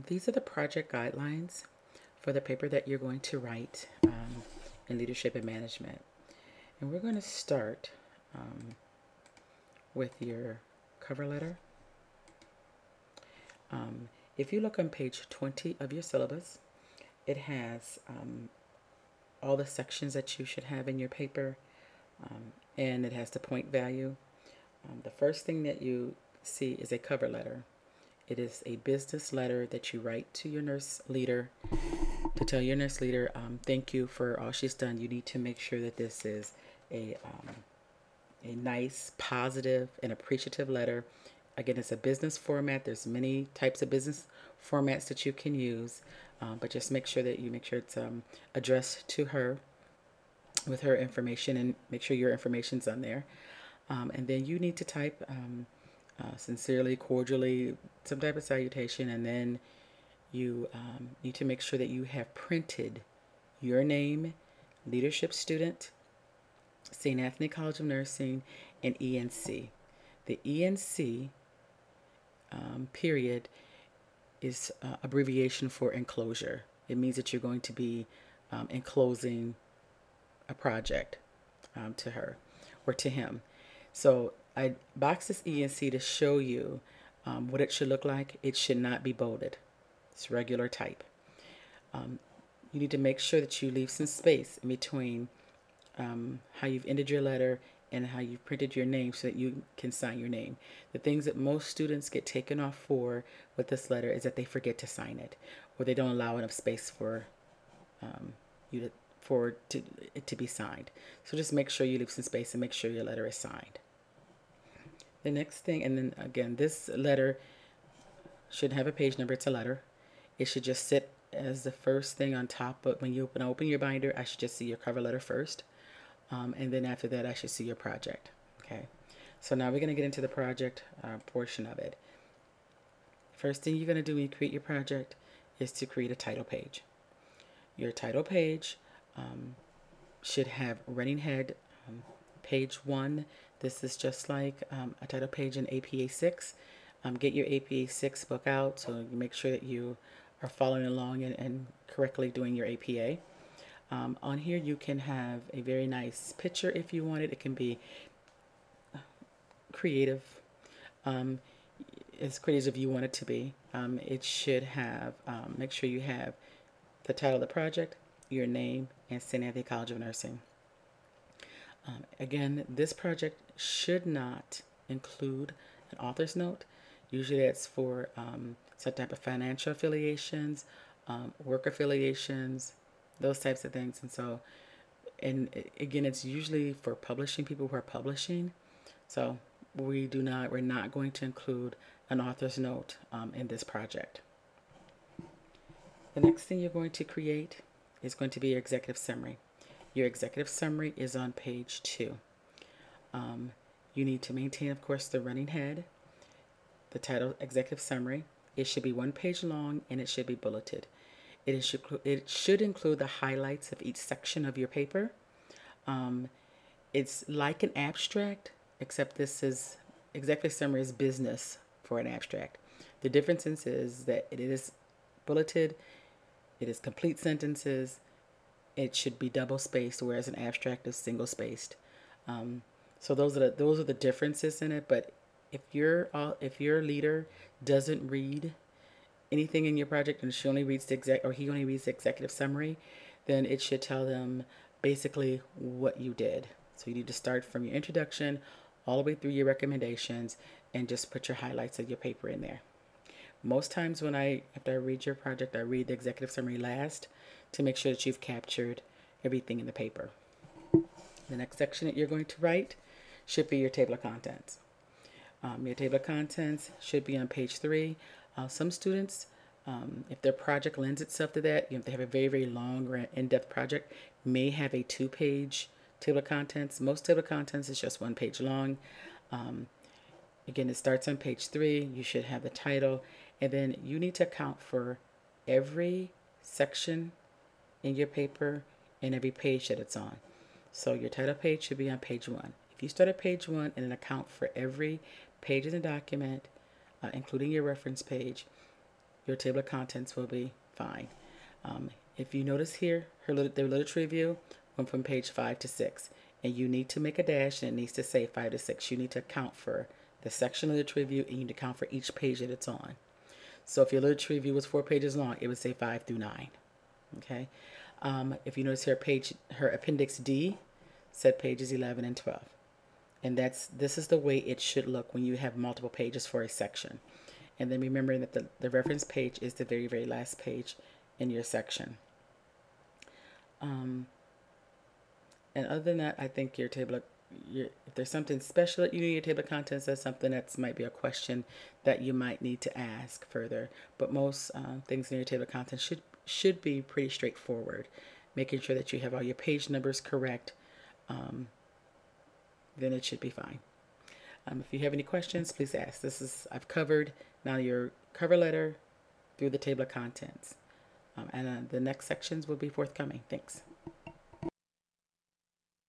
These are the project guidelines for the paper that you're going to write in leadership and management. And we're going to start with your cover letter. If you look on page 20 of your syllabus, it has all the sections that you should have in your paper, and it has the point value. The first thing that you see is a cover letter. It is a business letter that you write to your nurse leader to tell your nurse leader, thank you for all she's done. You need to make sure that this is a nice, positive, and appreciative letter. Again, it's a business format. There's many types of business formats that you can use, but just make sure that you make sure it's addressed to her with her information, and make sure your information's on there. And then you need to type sincerely, cordially, some type of salutation, and then you need to make sure that you have printed your name, leadership student, St. Anthony College of Nursing, and ENC. The ENC period is abbreviation for enclosure. It means that you're going to be enclosing a project to her or to him. So I boxed this ENC to show you what it should look like. It should not be bolded. It's regular type. You need to make sure that you leave some space in between how you've ended your letter and how you've printed your name so that you can sign your name. The things that most students get taken off for with this letter is that they forget to sign it, or they don't allow enough space for you to it to be signed. So just make sure you leave some space and make sure your letter is signed. The next thing, and then again, this letter should have a page number. It's a letter. It should just sit as the first thing on top. But when you open your binder, I should just see your cover letter first. And then after that, I should see your project. Okay. So now we're going to get into the project portion of it. First thing you're going to do when you create your project is to create a title page. Your title page should have running head, page 1. This is just like a title page in APA 6. Get your APA 6 book out so you make sure that you are following along and correctly doing your APA. On here you can have a very nice picture if you want it. It can be creative, as creative as you want it to be. It should have, make sure you have the title of the project, your name, and St. Anthony College of Nursing. Again, this project should not include an author's note. Usually that's for some type of financial affiliations, work affiliations, those types of things. And so, and again, it's usually for publishing, people who are publishing. So we're not going to include an author's note in this project. The next thing you're going to create is going to be your executive summary. Your executive summary is on page 2. You need to maintain, of course, the running head, the title, executive summary. It should be 1 page long and it should be bulleted. It should include the highlights of each section of your paper. It's like an abstract, except this is executive summary is business for an abstract. The difference is that it is bulleted, it is complete sentences, it should be double spaced, whereas an abstract is single spaced. So those are the differences in it. But if your leader doesn't read anything in your project and he only reads the executive summary, then it should tell them basically what you did. So you need to start from your introduction all the way through your recommendations and just put your highlights of your paper in there. Most times after I read your project, I read the executive summary last to make sure that you've captured everything in the paper. The next section that you're going to write should be your table of contents. Your table of contents should be on page 3. Some students, if their project lends itself to that, if they have a very, very long or in-depth project, may have a 2-page table of contents. Most table of contents is just 1 page long. Again, it starts on page 3. You should have the title, and then you need to account for every section in your paper and every page that it's on. So your title page should be on page 1. If you start at page 1 and then account for every page in the document, including your reference page, your table of contents will be fine. If you notice here, their literature review went from page 5 to 6, and you need to make a dash, and it needs to say 5 to 6. You need to account for the section of literature review, and you need to account for each page that it's on. So if your literature review was 4 pages long, it would say 5 through 9. Okay. If you notice her appendix D said pages 11 and 12. And this is the way it should look when you have multiple pages for a section. And then remembering that the reference page is the very, very last page in your section. And other than that, I think your table, if there's something special that you need in your table of contents, that's something that might be a question that you might need to ask further. But most things in your table of contents should be pretty straightforward. Making sure that you have all your page numbers correct, then it should be fine. If you have any questions, please ask. I've covered now your cover letter through the table of contents. And the next sections will be forthcoming. Thanks.